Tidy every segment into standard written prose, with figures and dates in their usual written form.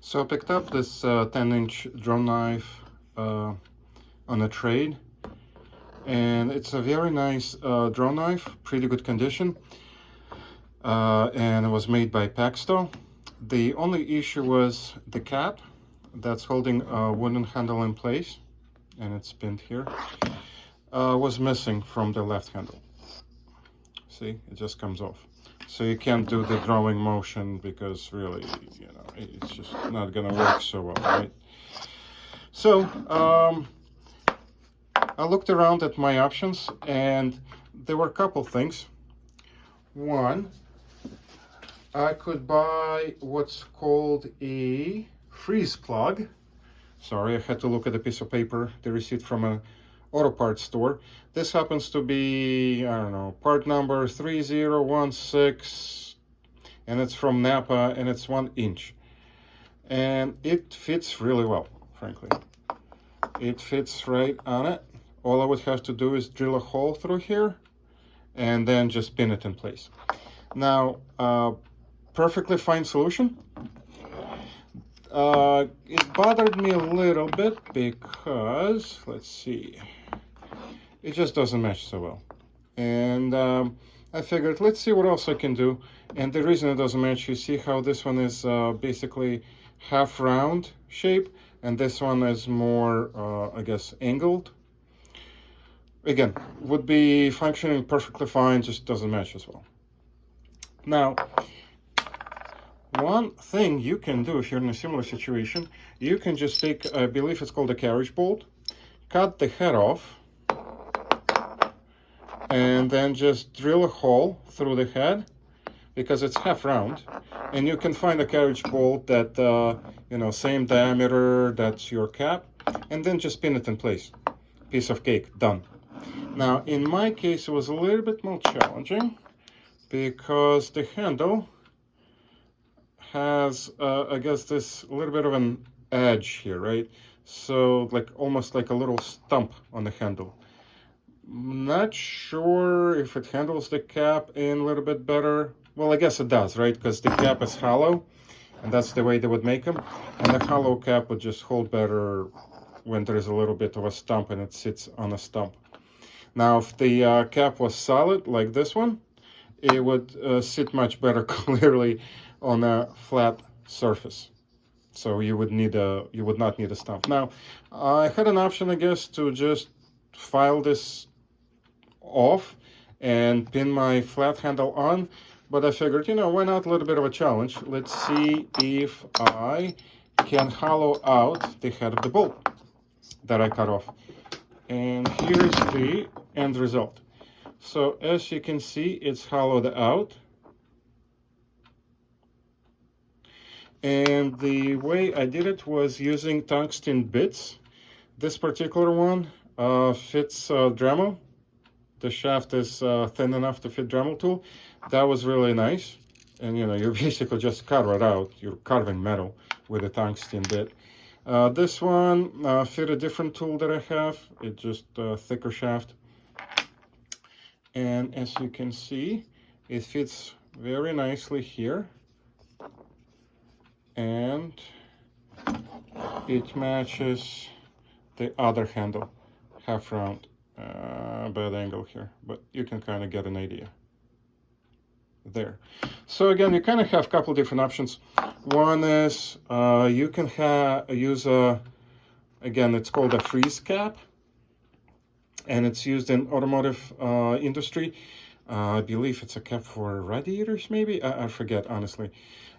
So I picked up this 10-inch drum knife on a trade, and it's a very nice drum knife, pretty good condition, and it was made by PEXTO. The only issue was the cap that's holding a wooden handle in place, and it's pinned here, was missing from the left handle. See, it just comes off. So you can't do the drawing motion because really, you know, it's just not gonna work so well, right? So I looked around at my options, and there were a couple things. One, I could buy what's called a freeze plug. Sorry, I had to look at a piece of paper, the receipt from a auto parts store. This happens to be, I don't know, part number 3016, and it's from Napa, and it's 1 inch. And it fits really well, frankly. It fits right on it. All I would have to do is drill a hole through here and then just pin it in place. Now, perfectly fine solution. It bothered me a little bit because, let's see, it just doesn't match so well. And I figured, let's see what else I can do. And the reason it doesn't match, you see how this one is basically half round shape, and this one is more, I guess, angled. Again, would be functioning perfectly fine, just doesn't match as well. Now, one thing you can do if you're in a similar situation, you can just take, I believe it's called a carriage bolt, cut the head off, and then just drill a hole through the head, because it's half round, and you can find a carriage bolt that, you know, same diameter, that's your cap, and then just pin it in place. Piece of cake, done. Now, in my case, it was a little bit more challenging, because the handle has, I guess, this little bit of an edge here, right? So, like, almost like a little stump on the handle. Not sure if it handles the cap in a little bit better. Well, I guess it does, right? Because the cap is hollow, and that's the way they would make them. And the hollow cap would just hold better when there's a little bit of a stump and it sits on a stump. Now, if the cap was solid, like this one, it would sit much better clearly on a flat surface. So you would not need a stump. Now, I had an option, I guess, to just file this off and pin my flat handle on, but I figured, you know, why not a little bit of a challenge? Let's see if I can hollow out the head of the bolt that I cut off. And here's the end result. So as you can see, it's hollowed out. And the way I did it was using tungsten bits. This particular one fits Dremel. The shaft is thin enough to fit Dremel tool. That was really nice. And you know, you basically just cut it out. You're carving metal with a tungsten bit. This one fit a different tool that I have. It's just a thicker shaft. And as you can see, it fits very nicely here. And it matches the other handle, half round. Bad angle here, but you can kind of get an idea there. So again, you kind of have a couple different options. One is you can use again, it's called a freeze cap, and it's used in automotive industry. I believe it's a cap for radiators, maybe, I forget, honestly.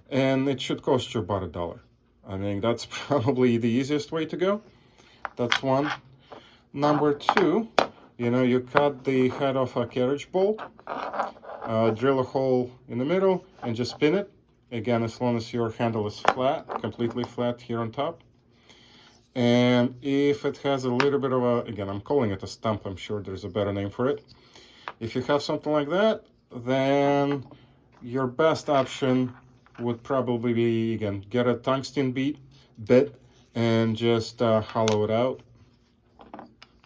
And it should cost you about $1. I mean, that's probably the easiest way to go. That's one. Number two, you know, you cut the head off a carriage bolt, drill a hole in the middle, and just spin it. Again, as long as your handle is flat, completely flat here on top. And if it has a little bit of a, again, I'm calling it a stump, I'm sure there's a better name for it. If you have something like that, then your best option would probably be, again, get a tungsten bit and just hollow it out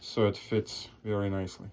so it fits very nicely.